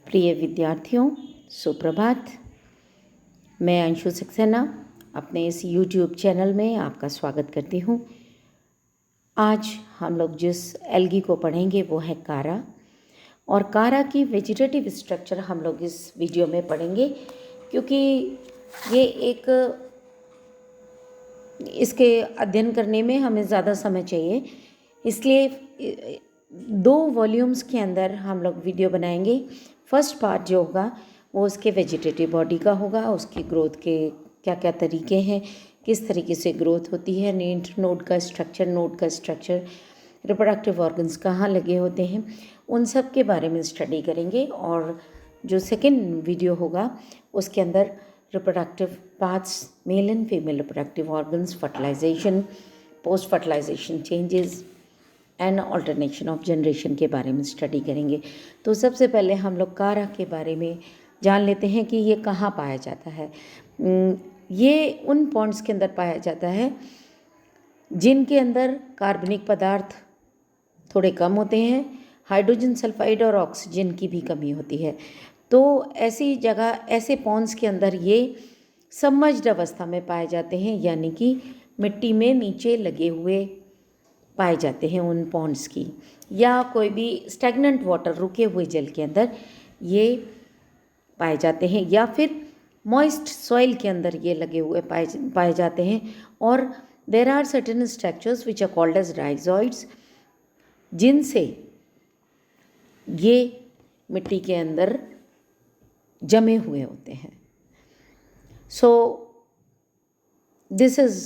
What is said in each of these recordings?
प्रिय विद्यार्थियों, सुप्रभात। मैं अंशु सक्सेना अपने इस YouTube चैनल में आपका स्वागत करती हूँ। आज हम लोग जिस एल्गी को पढ़ेंगे वो है कारा, और कारा की वेजिटेटिव स्ट्रक्चर हम लोग इस वीडियो में पढ़ेंगे, क्योंकि ये इसके अध्ययन करने में हमें ज़्यादा समय चाहिए, इसलिए 2 वॉल्यूम्स के अंदर हम लोग वीडियो बनाएंगे। फर्स्ट पार्ट जो होगा वो उसके वेजिटेटिव बॉडी का होगा, उसकी ग्रोथ के क्या क्या तरीके हैं, किस तरीके से ग्रोथ होती है, नोड का स्ट्रक्चर, रिप्रोडक्टिव ऑर्गन्स कहाँ लगे होते हैं, उन सब के बारे में स्टडी करेंगे। और जो सेकेंड वीडियो होगा उसके अंदर reproductive parts, male and female reproductive organs, fertilization, post fertilization changes and alternation of generation के बारे में स्टडी करेंगे। तो सबसे पहले हम लोग कारा के बारे में जान लेते हैं कि ये कहाँ पाया जाता है। ये उन पॉन्ड्स के अंदर पाया जाता है जिनके अंदर कार्बनिक पदार्थ थोड़े कम होते हैं, हाइड्रोजन सल्फाइड और ऑक्सीजन की भी कमी होती है। तो ऐसी जगह, ऐसे पॉन्ड्स के अंदर ये सबमर्ज्ड अवस्था में पाए जाते हैं, यानी कि मिट्टी में नीचे लगे हुए पाए जाते हैं उन पॉन्ड्स की, या कोई भी स्टैग्नेंट वाटर, रुके हुए जल के अंदर ये पाए जाते हैं, या फिर मॉइस्ट सॉइल के अंदर ये लगे हुए पाए जाते हैं। और there are certain structures which are called as rhizoids, जिनसे ये मिट्टी के अंदर जमे हुए होते हैं। So this is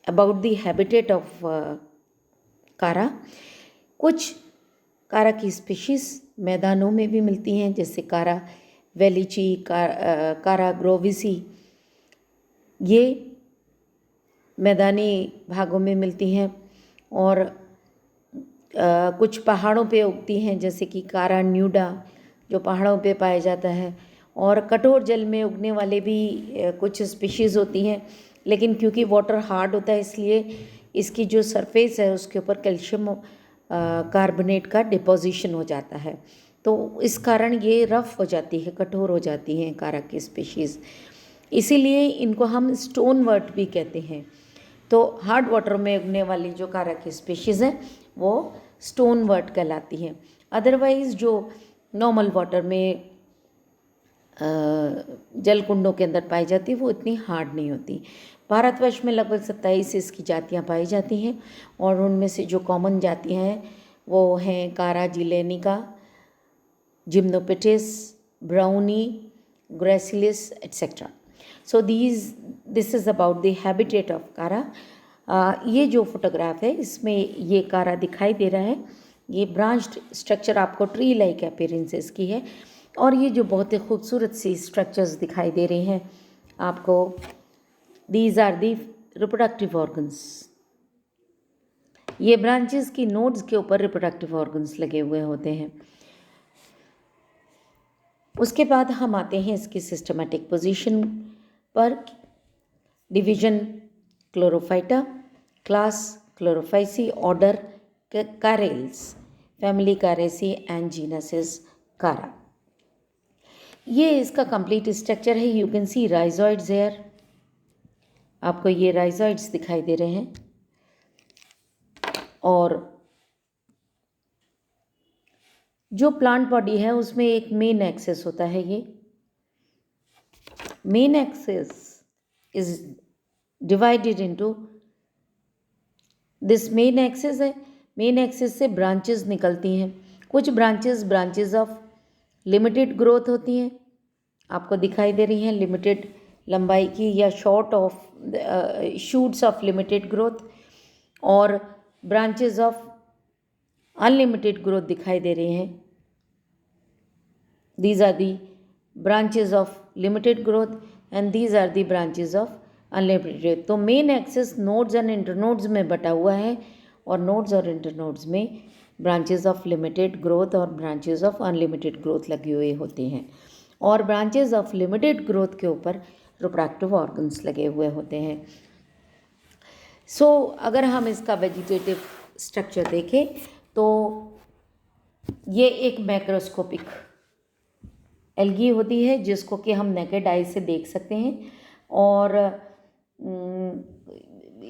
about the habitat of Chara. कुछ कारा की स्पीशीज़ मैदानों में भी मिलती हैं, जैसे कारा वेलिची, कारा ग्रोविसी, ये मैदानी भागों में मिलती हैं। और कुछ पहाड़ों पे उगती हैं, जैसे कि कारा न्यूडा जो पहाड़ों पे पाया जाता है। और कठोर जल में उगने वाले भी कुछ स्पीशीज़ होती हैं, लेकिन क्योंकि वाटर हार्ड होता है इसलिए इसकी जो सरफेस है उसके ऊपर कैल्शियम कार्बोनेट का डिपोजिशन हो जाता है, तो इस कारण ये रफ़ हो जाती है, कठोर हो जाती हैं कारा की स्पीशीज़। इसीलिए इनको हम स्टोन वर्ट भी कहते हैं। तो हार्ड वाटर में उगने वाली जो कारा की स्पीशीज़ हैं वो स्टोन वर्ट कहलाती हैं। अदरवाइज़ जो नॉर्मल वाटर में जल कुंडों के अंदर पाई जाती है वो इतनी हार्ड नहीं होती। भारतवर्ष में लगभग 27 इसकी जातियाँ पाई जाती हैं, और उनमें से जो कॉमन जातियाँ हैं वो हैं Chara zeylanica, gymnopitys, braunii, gracilis etcetera. So this is about the habitat of Chara. ये जो फोटोग्राफ है इसमें ये कारा दिखाई दे रहा है। ये ब्रांच्ड स्ट्रक्चर आपको ट्री लाइक अपीयरेंसेस की है, और ये जो बहुत ही खूबसूरत सी स्ट्रक्चर्स दिखाई दे रही हैं आपको, these are the reproductive organs. ये ब्रांचेस की नोड्स के ऊपर रिप्रोडक्टिव ऑर्गन्स लगे हुए होते हैं। उसके बाद हम आते हैं इसकी सिस्टमेटिक पोजीशन पर। Division Chlorophyta, class Chlorophyceae, order Charales, family Characeae and genus is Chara. ये इसका कंप्लीट स्ट्रक्चर है। You can see rhizoids here, आपको ये राइजॉइड्स दिखाई दे रहे हैं। और जो प्लांट बॉडी है उसमें एक मेन एक्सेस होता है। ये main axis is divided into, this main axis है, मेन एक्सेस से ब्रांचेस निकलती हैं। कुछ ब्रांचेस ऑफ लिमिटेड ग्रोथ होती हैं, आपको दिखाई दे रही हैं, लिमिटेड लंबाई की, या short of shoots of limited growth, और ब्रांचेस ऑफ अनलिमिटेड ग्रोथ दिखाई दे रही हैं। These are the branches of limited growth and these are the branches of unlimited. तो main axis nodes and internodes में बटा हुआ है, और नोड्स और इंटरनोड्स में ब्रांचेस ऑफ लिमिटेड ग्रोथ और ब्रांचेस ऑफ अनलिमिटेड ग्रोथ लगे हुए होते हैं। और ब्रांचेस ऑफ लिमिटेड ग्रोथ के ऊपर रिप्रोडक्टिव ऑर्गन्स लगे हुए होते हैं। सो अगर हम इसका वेजिटेटिव स्ट्रक्चर देखें तो ये एक मैक्रोस्कोपिक एल्गी होती है जिसको कि हम नेकेड आई से देख सकते हैं, और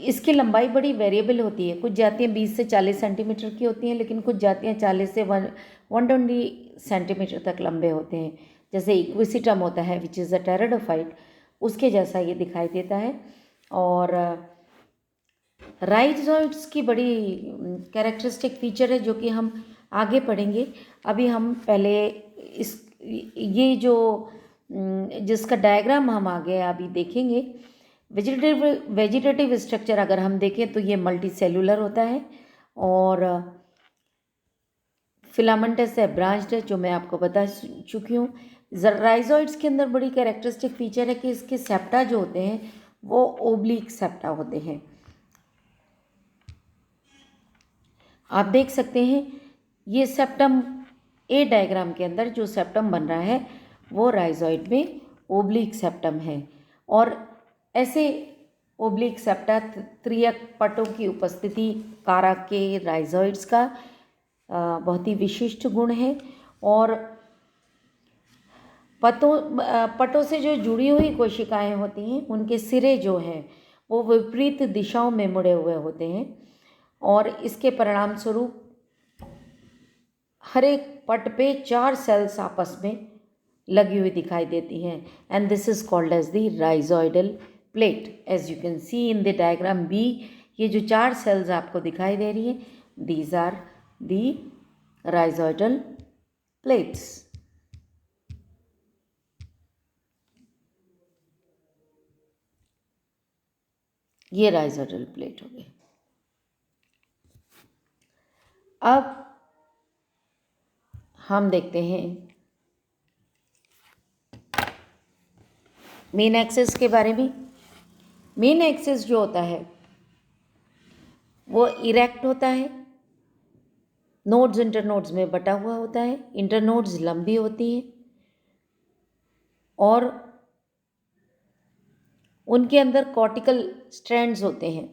इसकी लंबाई बड़ी वेरिएबल होती है। कुछ जातियाँ 20 से 40 सेंटीमीटर की होती हैं, लेकिन कुछ जातियाँ 40 से 120 सेंटीमीटर तक लंबे होते हैं। जैसे इक्विसिटम होता है विच इज़ अ टेरिडोफाइट, उसके जैसा ये दिखाई देता है। और राइजोइड्स की बड़ी कैरेक्टरिस्टिक फीचर है जो कि हम आगे पढ़ेंगे। अभी हम पहले इस ये जो जिसका डायग्राम हम आगे अभी देखेंगे, वेजिटेटिव स्ट्रक्चर अगर हम देखें तो ये मल्टी सेलुलर होता है, और फिलामेंटस है, ब्रांच्ड है, जो मैं आपको बता चुकी हूँ। राइजोइड्स के अंदर बड़ी कैरेक्टरिस्टिक फीचर है कि इसके सेप्टा जो होते हैं वो ओब्लिक सेप्टा होते हैं। आप देख सकते हैं ये सेप्टम ए डायग्राम के अंदर जो सेप्टम बन रहा है वो राइजोइड में ओब्लिक सेप्टम है, और ऐसे ओब्लिक सेप्टा त्रियक पटों की उपस्थिति कारक के राइजोइड्स का बहुत ही विशिष्ट गुण है। और पटों से जो जुड़ी हुई कोशिकाएं होती हैं उनके सिरे जो हैं वो विपरीत दिशाओं में मुड़े हुए होते हैं, और इसके परिणाम स्वरूप हर एक पट पे 4 सेल्स आपस में लगी हुई दिखाई देती हैं, and this is called as the rhizoidal plate. As you can see in the diagram B, ये जो 4 सेल्स आपको दिखाई दे रही हैं, these are the rhizoidal plates. ये राइजोइडल प्लेट हो गई। अब हम देखते हैं मेन एक्सिस के बारे में। मेन एक्सिस जो होता है वो इरेक्ट होता है, नोड्स इंटरनोड्स में बटा हुआ होता है, इंटरनोड्स लंबी होती हैं, और उनके अंदर कॉर्टिकल स्ट्रैंड्स होते हैं,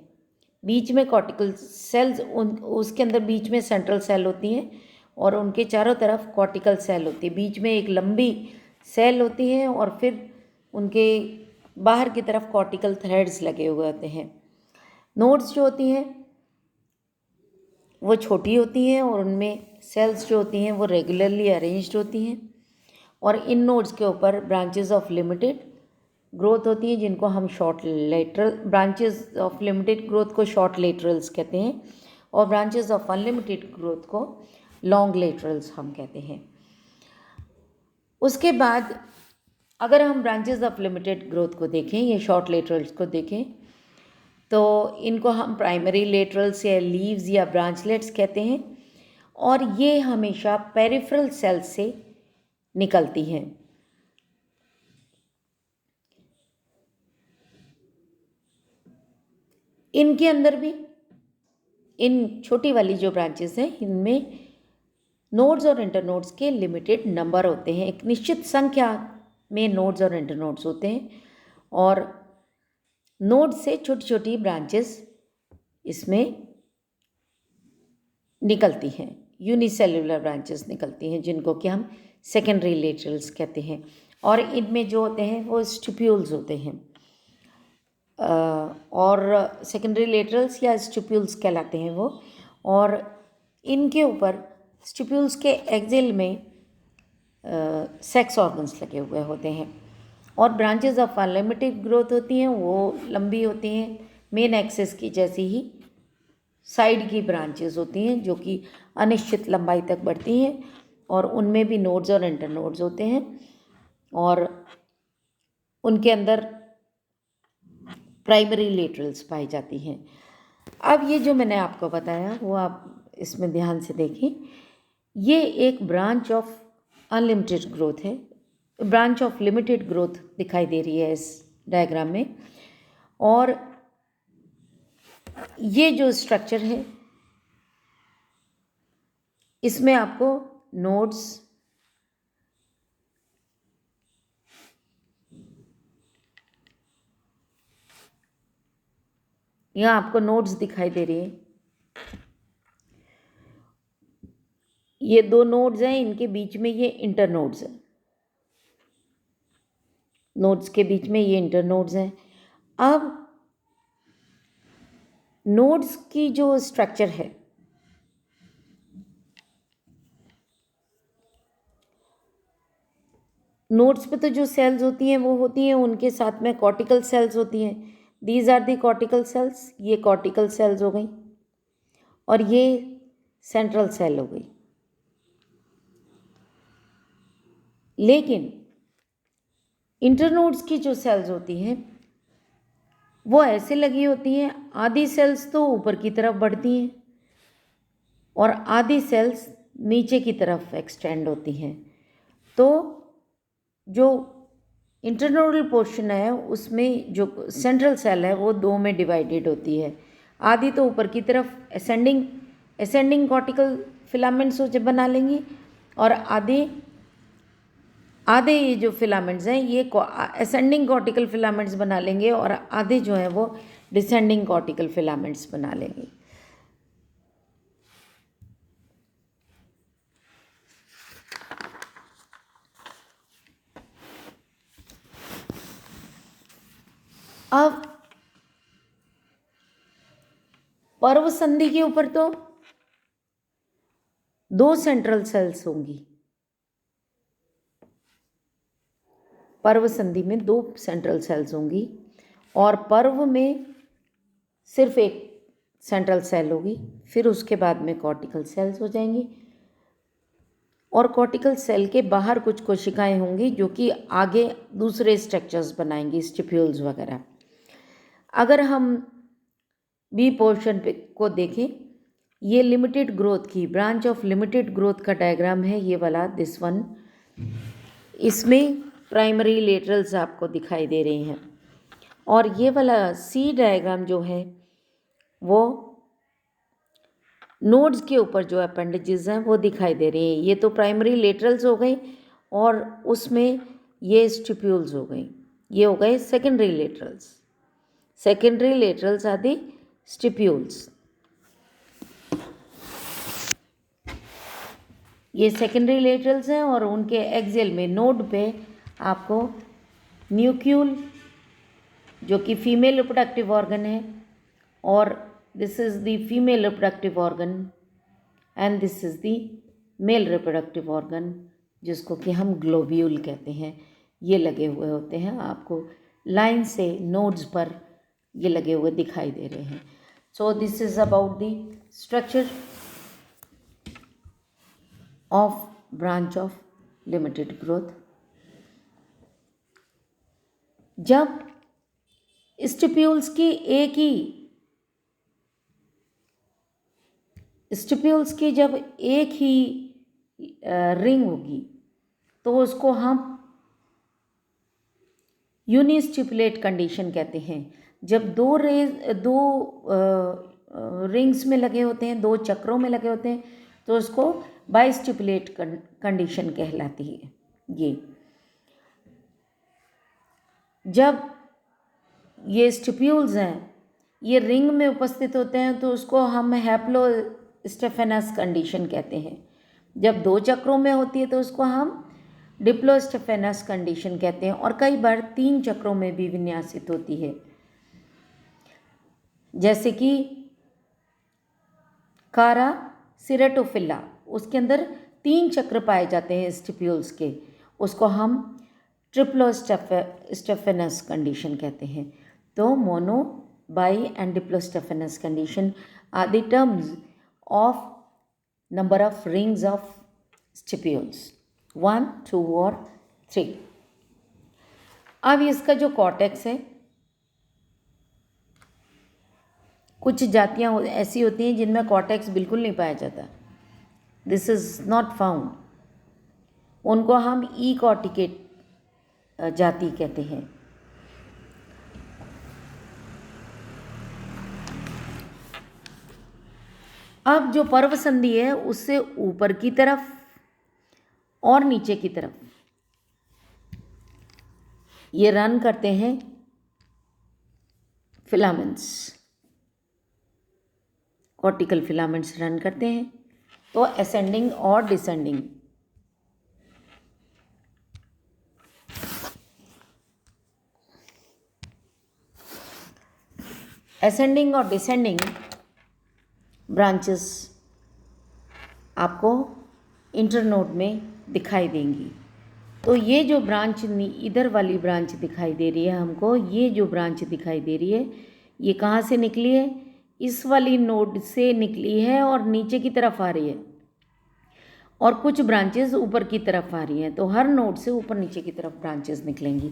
बीच में कॉर्टिकल सेल्स, उसके अंदर बीच में सेंट्रल सेल होती हैं, और उनके चारों तरफ कॉर्टिकल सेल होती है, बीच में एक लंबी सेल होती है, और फिर उनके बाहर की तरफ कॉर्टिकल थ्रेड्स लगे हुए होते हैं। नोड्स जो होती हैं वो छोटी होती हैं, और उनमें सेल्स जो होती हैं वो रेगुलरली अरेंज्ड होती हैं, और इन नोड्स के ऊपर ब्रांचेस ऑफ लिमिटेड ग्रोथ होती हैं जिनको हम short lateral, branches of limited growth को शॉर्ट लेटरल्स कहते हैं, और ब्रांचेस ऑफ अनलिमिटेड ग्रोथ को लॉन्ग लेटरल्स हम कहते हैं। उसके बाद अगर हम ब्रांचेस ऑफ लिमिटेड ग्रोथ को देखें, ये शॉर्ट लेटरल्स को देखें, तो इनको हम प्राइमरी लेटरल्स या लीव्स या ब्रांचलेट्स कहते हैं, और ये हमेशा पेरिफेरल सेल्स से निकलती हैं। इनके अंदर भी, इन छोटी वाली जो ब्रांचेस हैं इनमें नोड्स और इंटरनोड्स के लिमिटेड नंबर होते हैं, एक निश्चित संख्या में नोड्स और इंटरनोड्स होते हैं, और नोड से छोटी छोटी ब्रांचेस इसमें निकलती हैं, यूनिसेल्युलर ब्रांचेस निकलती हैं जिनको कि हम सेकेंडरी लेटरल्स कहते हैं, और इनमें जो होते हैं वो स्टिप्यूल्स होते हैं, और सेकेंडरी लेटरल्स या स्टिप्यूल्स कहलाते हैं वो, और इनके ऊपर स्टिप्यूल्स के एक्सिल में सेक्स ऑर्गन्स लगे हुए होते हैं, और ब्रांचेस ऑफ अनलिमिटेड ग्रोथ होती हैं, वो लंबी होती हैं, मेन एक्सिस की जैसी ही साइड की ब्रांचेस होती हैं जो कि अनिश्चित लंबाई तक बढ़ती हैं, और उनमें भी नोड्स और इंटरनोड्स होते हैं, और उनके अंदर प्राइमरी लेटरल्स पाई जाती हैं। अब ये जो मैंने आपको बताया वो आप इसमें ध्यान से देखें, ये एक ब्रांच ऑफ अनलिमिटेड ग्रोथ है, ब्रांच ऑफ लिमिटेड ग्रोथ दिखाई दे रही है इस डायग्राम में, और ये जो स्ट्रक्चर है इसमें आपको नोड्स, यहाँ आपको नोड्स दिखाई दे रही है, ये 2 नोड्स हैं, इनके बीच में ये इंटरनोड्स हैं, नोड्स के बीच में ये इंटरनोड्स हैं। अब नोड्स की जो स्ट्रक्चर है, नोड्स पे तो जो सेल्स होती हैं वो होती हैं, उनके साथ में कॉर्टिकल सेल्स होती हैं। These are the cortical cells, ये कॉर्टिकल सेल्स हो गई और ये सेंट्रल सेल हो गई। लेकिन इंटरनोड्स की जो सेल्स होती हैं वो ऐसे लगी होती हैं, आधी सेल्स तो ऊपर की तरफ बढ़ती हैं और आधी सेल्स नीचे की तरफ एक्सटेंड होती हैं। तो जो इंटरनोडल पोर्शन है उसमें जो सेंट्रल सेल है वो दो में डिवाइडेड होती है। आधी तो ऊपर की तरफ असेंडिंग कॉर्टिकल फिलामेंट्स बना लेंगी और आधे ये जो फिलामेंट्स हैं ये असेंडिंग कॉर्टिकल फिलामेंट्स बना लेंगे और आधे जो हैं वो डिसेंडिंग कॉर्टिकल फिलामेंट्स बना लेंगे। अब पर्व संधि के ऊपर तो दो सेंट्रल सेल्स होंगी। पर्व संधि में दो सेंट्रल सेल्स होंगी और पर्व में सिर्फ एक सेंट्रल सेल होगी। फिर उसके बाद में कॉर्टिकल सेल्स हो जाएंगी और कॉर्टिकल सेल के बाहर कुछ कोशिकाएं होंगी जो कि आगे दूसरे स्ट्रक्चर्स बनाएंगी, स्टिप्यूल्स वगैरह। अगर हम बी पोर्शन पे को देखें, ये लिमिटेड ग्रोथ की ब्रांच ऑफ लिमिटेड ग्रोथ का डायग्राम है, ये वाला दिस वन। इसमें प्राइमरी लेटरल्स आपको दिखाई दे रहे हैं और ये वाला सी डायग्राम जो है वो नोड्स के ऊपर जो अपेंडेजेस हैं वो दिखाई दे रही हैं। ये तो प्राइमरी लेटरल्स हो गई और उसमें ये स्टिप्यूल्स हो गई। ये हो गए secondary laterals. Secondary laterals are the stipules. ये सेकेंडरी लेटरल्स हैं और उनके एक्सियल में नोड पे आपको न्यूक्यूल जो कि फीमेल रिप्रोडक्टिव ऑर्गन है और this is the female reproductive organ and this is the male reproductive organ जिसको कि हम ग्लोब्यूल कहते हैं। ये लगे हुए होते हैं, आपको लाइन से नोड्स पर ये लगे हुए दिखाई दे रहे हैं। So this is about the structure of branch of limited growth. जब स्टिप्यूल्स की जब एक ही रिंग होगी तो उसको हम यूनिस्टिपुलेट कंडीशन कहते हैं। जब दो रिंग्स में लगे होते हैं, दो चक्रों में लगे होते हैं तो उसको बाइस्टिपुलेट कंडीशन कहलाती है। ये जब ये स्टिप्यूल्स हैं ये रिंग में उपस्थित होते हैं तो उसको हम हैप्लोस्टेफेनस कंडीशन कहते हैं। जब दो चक्रों में होती है तो उसको हम डिप्लोस्टेफेनस कंडीशन कहते हैं और कई बार 3 चक्रों में भी विन्यासित होती है। जैसे कि कारा सिरेटोफिला, उसके अंदर 3 चक्र पाए जाते हैं स्टिप्यूल्स के, उसको हम ट्रिप्लोस्टेफेनस कंडीशन कहते हैं। तो mono, bi and diplostephanous condition are the terms of number of rings of stipules, 1, 2 और 3। अब इसका जो कॉर्टेक्स है, कुछ जातियाँ ऐसी होती हैं जिनमें कॉर्टेक्स बिल्कुल नहीं पाया जाता, दिस इज़ नॉट फाउंड, उनको हम ई कॉर्टिकेट जाति कहते हैं। अब जो पर्व संधि है उससे ऊपर की तरफ और नीचे की तरफ ये रन करते हैं फिलामेंट्स, कॉर्टिकल फिलामेंट्स रन करते हैं। तो असेंडिंग और डिसेंडिंग, असेंडिंग और डिसेंडिंग ब्रांचेस आपको इंटरनोड में दिखाई देंगी। तो ये जो ब्रांच इधर वाली ब्रांच दिखाई दे रही है हमको, ये जो ब्रांच दिखाई दे रही है ये कहाँ से निकली है? इस वाली नोड से निकली है और नीचे की तरफ आ रही है, और कुछ ब्रांचेस ऊपर की तरफ आ रही हैं। तो हर नोड से ऊपर नीचे की तरफ ब्रांचेस निकलेंगी।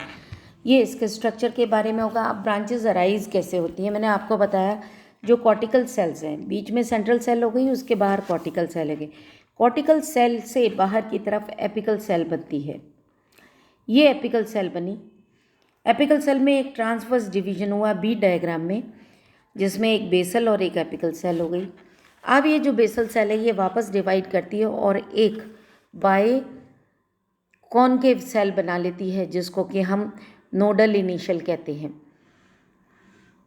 ये इसके स्ट्रक्चर के बारे में होगा। अब ब्रांचेस अराइज कैसे होती हैं मैंने आपको बताया। जो कॉर्टिकल सेल्स हैं, बीच में सेंट्रल सेल हो गई, उसके बाहर कॉर्टिकल सेल हो गई। कॉर्टिकल सेल से बाहर की तरफ एपिकल सेल बनती है। ये एपिकल सेल बनी। एपिकल सेल में एक ट्रांसवर्स डिवीजन हुआ बी डायग्राम में, जिसमें एक बेसल और एक एपिकल सेल हो गई। अब ये जो बेसल सेल है ये वापस डिवाइड करती है और एक बाय कॉनकेव सेल बना लेती है, जिसको कि हम नोडल इनिशियल कहते हैं,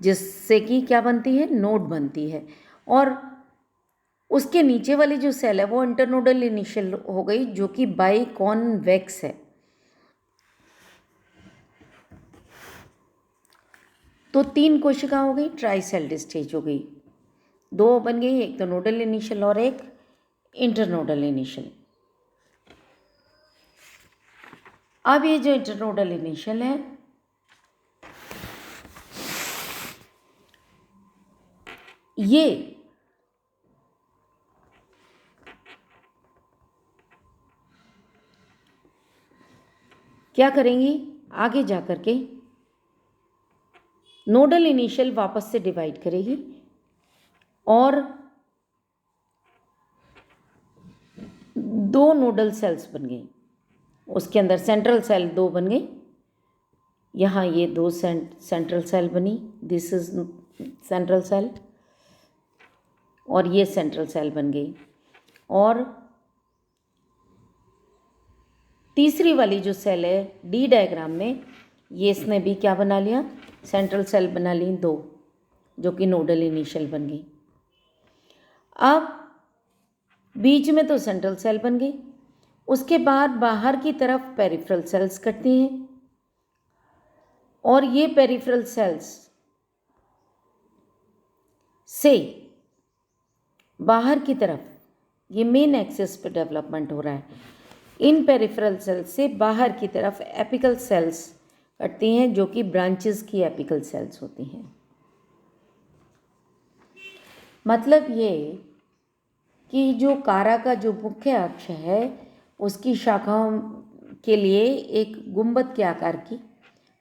जिससे कि क्या बनती है? नोड बनती है। और उसके नीचे वाली जो सेल है वो इंटरनोडल इनिशियल हो गई, जो कि बाय कॉन्वेक्स है। तो 3 कोशिका हो गई, ट्राइसेल्ड स्टेज हो गई। 2 बन गई, एक तो नोडल इनिशियल और एक इंटरनोडल इनिशियल। अब ये जो इंटरनोडल इनिशियल है ये क्या करेंगी? आगे जा कर के नोडल इनिशियल वापस से डिवाइड करेगी और 2 नोडल सेल्स बन गई। उसके अंदर सेंट्रल सेल 2 बन गई। यहाँ ये 2 सेंट्रल सेल बनी, दिस इज सेंट्रल सेल, और ये सेंट्रल सेल बन गई। और तीसरी वाली जो सेल है डी डायग्राम में, ये इसने भी क्या बना लिया? सेंट्रल सेल बना ली 2, जो कि नोडल इनिशियल बन गई। अब बीच में तो सेंट्रल सेल बन गई, उसके बाद बाहर की तरफ पेरिफेरल सेल्स कटती हैं, और ये पेरिफेरल सेल्स से बाहर की तरफ, ये मेन एक्सिस पे डेवलपमेंट हो रहा है, इन पेरिफेरल सेल्स से बाहर की तरफ एपिकल सेल्स कटती हैं, जो कि ब्रांचेस की एपिकल सेल्स होती हैं। मतलब ये कि जो कारा का जो मुख्य अक्ष है उसकी शाखाओं के लिए एक गुंबद के आकार की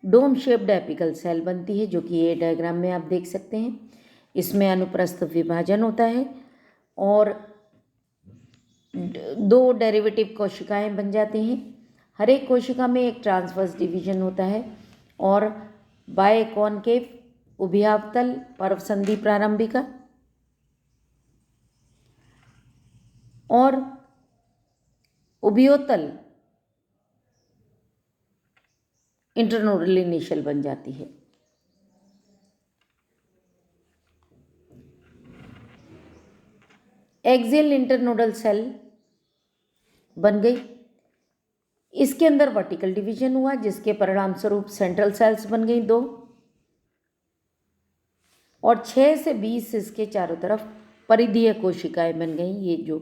डोम शेप्ड एपिकल सेल बनती है, जो कि ये डायग्राम में आप देख सकते हैं। इसमें अनुप्रस्थ विभाजन होता है और 2 डेरिवेटिव कोशिकाएं बन जाती हैं। हर एक कोशिका में एक ट्रांसवर्स डिवीजन होता है और बाय कॉनकेव उभयावतल पर्वसंधि प्रारंभिका और उभयोतल इंटरनोडल इनिशियल बन जाती है। एक्सियल इंटरनोडल सेल बन गई। इसके अंदर वर्टिकल डिवीजन हुआ, जिसके परिणाम स्वरूप सेंट्रल सेल्स बन गई 2, और 6 से 20 इसके चारों तरफ परिधीय कोशिकाएं बन गई। ये जो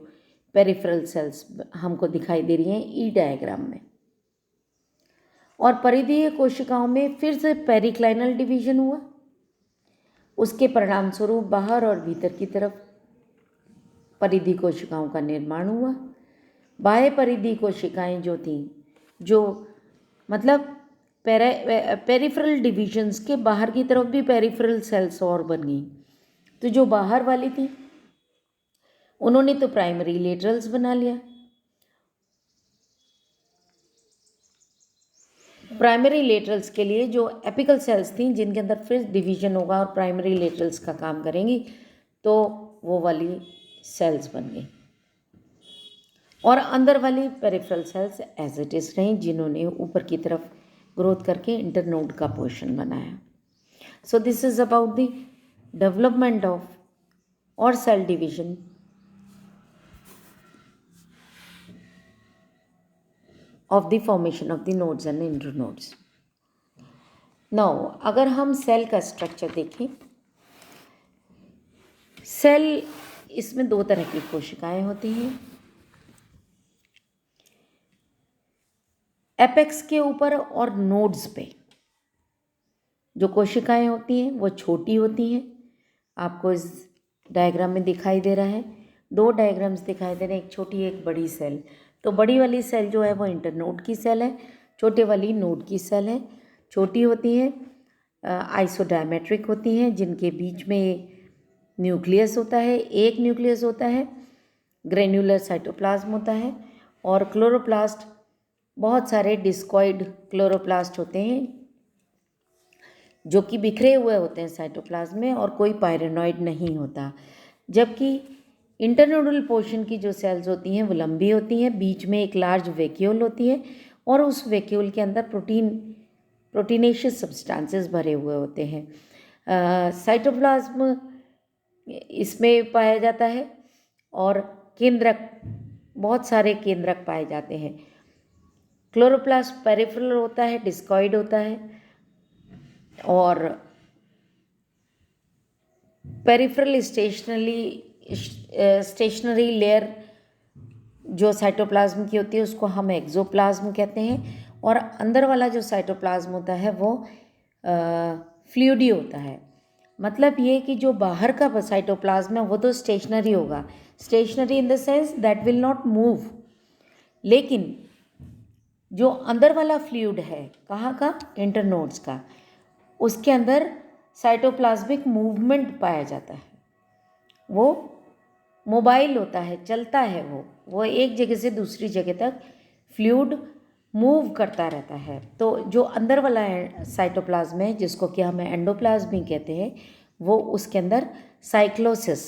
पेरिफेरल सेल्स हमको दिखाई दे रही हैं ई डायग्राम में। और परिधीय कोशिकाओं में फिर से पेरिक्लाइनल डिवीजन हुआ, उसके परिणाम स्वरूप बाहर और भीतर की तरफ परिधि कोशिकाओं का निर्माण हुआ। बाह्य परिधि कोशिकाएं जो थीं, जो मतलब पेरिफेरल डिविजन्स के बाहर की तरफ भी पेरिफेरल सेल्स और बन गई। तो जो बाहर वाली थी उन्होंने तो प्राइमरी लेटरल्स बना लिया। प्राइमरी लेटरल्स के लिए जो एपिकल सेल्स थी, जिनके अंदर फिर डिवीजन होगा और प्राइमरी लेटरल्स का काम करेंगी, तो वो वाली सेल्स बन गई। और अंदर वाली peripheral cells as it is रहीं, जिन्होंने ऊपर की तरफ ग्रोथ करके इंटरनोड का पोर्शन बनाया। So this is about the development of और cell division of the formation of the nodes and internodes. Now अगर हम सेल का स्ट्रक्चर देखें सेल, इसमें दो तरह की कोशिकाएं होती हैं। एपेक्स के ऊपर और नोड्स पे जो कोशिकाएं होती हैं वो छोटी होती हैं। आपको इस डायग्राम में दिखाई दे रहा है, दो डायग्राम्स दिखाई दे रहे हैं, एक छोटी एक बड़ी सेल। तो बड़ी वाली सेल जो है वो इंटरनोड की सेल है, छोटे वाली नोड की सेल है। छोटी होती हैं, आइसोडायमेट्रिक होती हैं, जिनके बीच में न्यूक्लियस होता है, एक न्यूक्लियस होता है, ग्रेन्युलर साइटोप्लाज्म होता है, और क्लोरोप्लास्ट, बहुत सारे डिस्कॉइड क्लोरोप्लास्ट होते हैं जो कि बिखरे हुए होते हैं साइटोप्लाज्म में, और कोई पायरेनॉइड नहीं होता। जबकि इंटरनोडल पोर्शन की जो सेल्स होती हैं वो लंबी होती हैं, बीच में एक लार्ज वैक्यूल होती है, और उस वैक्यूल के अंदर प्रोटीनेशियस सब्सटेंसेस भरे हुए होते हैं। साइटोप्लाज्म इसमें पाया जाता है, और केंद्रक, बहुत सारे केंद्रक पाए जाते हैं। क्लोरोप्लास्ट पेरिफेरल होता है, डिस्कॉइड होता है, और पेरिफेरल स्टेशनरी लेयर जो साइटोप्लाज्म की होती है उसको हम एक्सोप्लाज्म कहते हैं, और अंदर वाला जो साइटोप्लाज्म होता है वो फ्लूइडी होता है। मतलब ये कि जो बाहर का साइटोप्लाज्म है वो तो स्टेशनरी होगा, stationary in the sense that will not move, लेकिन जो अंदर वाला फ्लूइड है, कहाँ का, इंटरनोड्स का, उसके अंदर साइटोप्लाज्मिक मूवमेंट पाया जाता है। वो मोबाइल होता है, चलता है, वो एक जगह से दूसरी जगह तक फ्लूइड मूव करता रहता है। तो जो अंदर वाला साइटोप्लाज्म है, जिसको कि हम एंडोप्लाज्म भी कहते हैं, वो उसके अंदर cyclosis,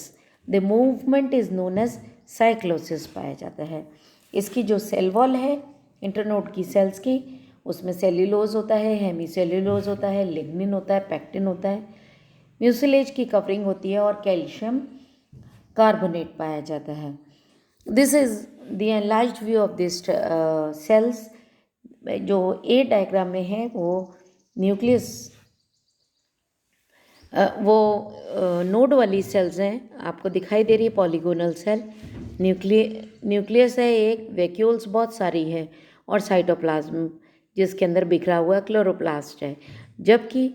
the movement is known as cyclosis पाया जाता है। इसकी जो सेल वॉल है इंटरनोड की सेल्स की, उसमें सेल्यूलोज होता है, हेमीसेल्यूलोज होता है, लिग्निन होता है, पेक्टिन होता है, म्यूसिलेज की कवरिंग होती है, और कैल्शियम कार्बोनेट पाया जाता है। This is the enlarged view of this cells. जो ए डायग्राम में है वो न्यूक्लियस, वो नोड वाली सेल्स हैं, आपको दिखाई दे रही है पॉलीगोनल सेल। न्यूक्लियस है एक, वैक्यूल्स बहुत सारी है, और साइटोप्लाज्म जिसके अंदर बिखरा हुआ क्लोरोप्लास्ट है। जबकि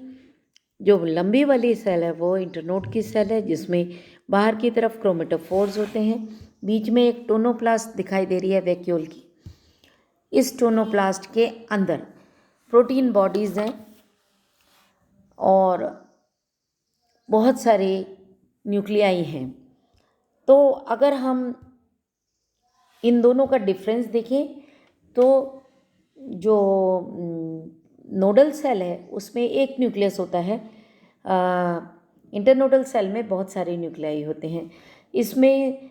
जो लंबी वाली सेल है वो इंटरनोड की सेल है, जिसमें बाहर की तरफ क्रोमेटोफोर्स होते हैं, बीच में एक टोनोप्लास्ट दिखाई दे रही है वैक्यूल की। इस टोनोप्लास्ट के अंदर प्रोटीन बॉडीज़ हैं और बहुत सारे न्यूक्लियाई हैं। तो अगर हम इन दोनों का डिफरेंस देखें तो जो नोडल सेल है उसमें एक न्यूक्लियस होता है, इंटरनोडल सेल में बहुत सारे न्यूक्लियाई होते हैं। इसमें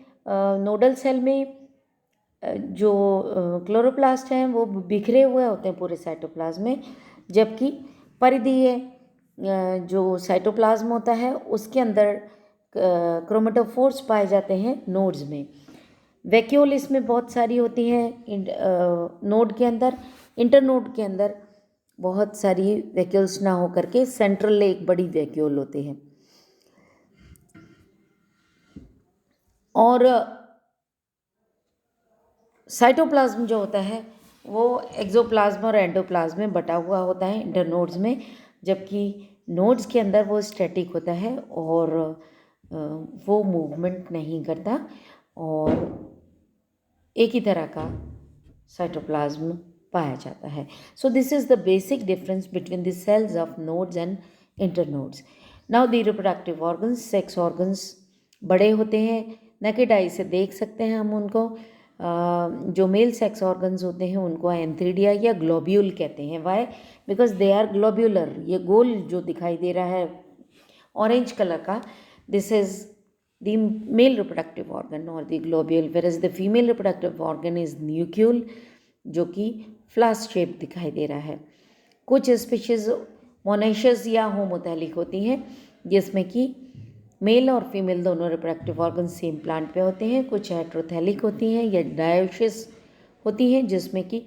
नोडल सेल में जो क्लोरोप्लास्ट हैं वो बिखरे हुए होते हैं पूरे साइटोप्लाज्म में, जबकि परिधीय जो साइटोप्लाज्म होता है उसके अंदर क्रोमेटोफोर्स पाए जाते हैं नोड्स में। वैक्यूल इसमें बहुत सारी होती हैं नोड के अंदर। इंटरनोड के अंदर बहुत सारी वैक्यूल्स ना हो करके सेंट्रल एक बड़ी वैक्यूल होती है। और साइटोप्लाज्म जो होता है वो एक्सोप्लाज्म और एंडोप्लाज्म में बटा हुआ होता है इंटरनोड्स में, जबकि नोड्स के अंदर वो स्टैटिक होता है और वो मूवमेंट नहीं करता, और एक ही तरह का साइटोप्लाज्म पाया जाता है। So this is the basic difference between the cells of nodes and internodes. Now the reproductive organs, sex organs बड़े होते हैं, नेकेड आई से देख सकते हैं हम उनको। जो मेल सेक्स ऑर्गन्स होते हैं उनको एंथ्रीडिया या ग्लोब्यूल कहते हैं। Why? Because they are globular. ये गोल जो दिखाई दे रहा है ऑरेंज कलर का, this is the male reproductive organ or the globule, whereas the female reproductive organ is nucule, जो कि फ्लास्क शेप दिखाई दे रहा है। कुछ स्पीशीज मोनेशियस या होमोथैलिक होती हैं, जिसमें कि मेल और फीमेल दोनों रिप्रोडक्टिव ऑर्गन सेम प्लांट पे होते हैं। कुछ हेट्रोथैलिक होती हैं या डायोशियस होती हैं, जिसमें कि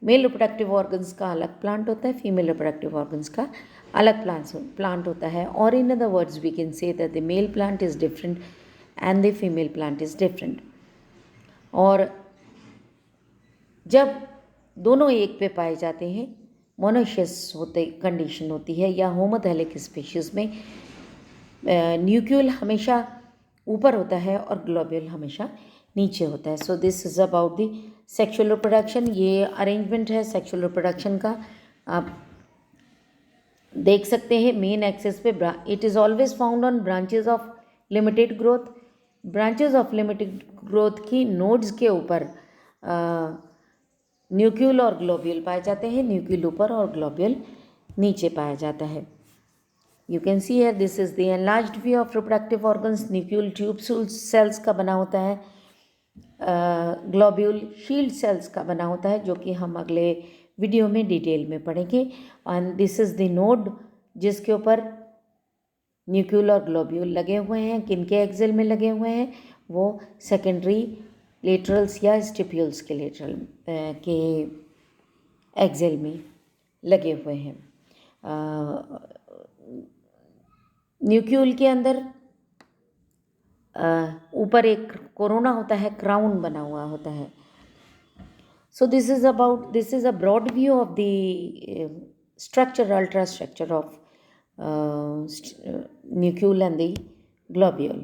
मेल रिप्रोडक्टिव ऑर्गन्स का अलग प्लांट होता है, फीमेल रिप्रोडक्टिव ऑर्गन्स का अलग प्लांट होता है, और in other words we can say that the male plant is different and the female plant is different. और जब दोनों एक पे पाए जाते हैं, मोनोशियस होते कंडीशन होती है, या होमोथैलिक स्पीशीज़ में न्यूक्लियल हमेशा ऊपर होता है और ग्लोब्यूल हमेशा नीचे होता है। So this is about the sexual reproduction. ये अरेंजमेंट है सेक्सुअल रिप्रोडक्शन का, आप देख सकते हैं मेन एक्सेस पे। It is always found on branches of limited growth. Branches of limited growth की नोड्स के ऊपर न्यूक्लियल और ग्लोब्यूल पाए जाते हैं, न्यूक्लियल ऊपर और ग्लोब्यूल नीचे पाया जाता है। You can see here this is the enlarged view of reproductive organs. Nucule tubule cells का बना होता है, ग्लोब्यूल शील्ड सेल्स का बना होता है, जो कि हम अगले वीडियो में डिटेल में पढ़ेंगे। And this is the node जिसके ऊपर न्यूक्लियल और ग्लोब्यूल लगे हुए हैं। किनके एक्सेल में लगे हुए हैं? वो सेकेंडरी लेटरल्स या स्टिप्यूल्स के लेटरल के एक्सेल में लगे हुए हैं। न्यूक्लियल के अंदर ऊपर एक कोरोना होता है, क्राउन बना हुआ होता है। So this is a broad view of the structure, ultra structure of nucleus and the globule.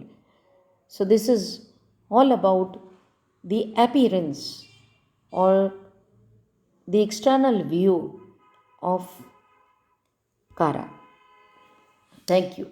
So this is all about the appearance or the external view of Kara. Thank you.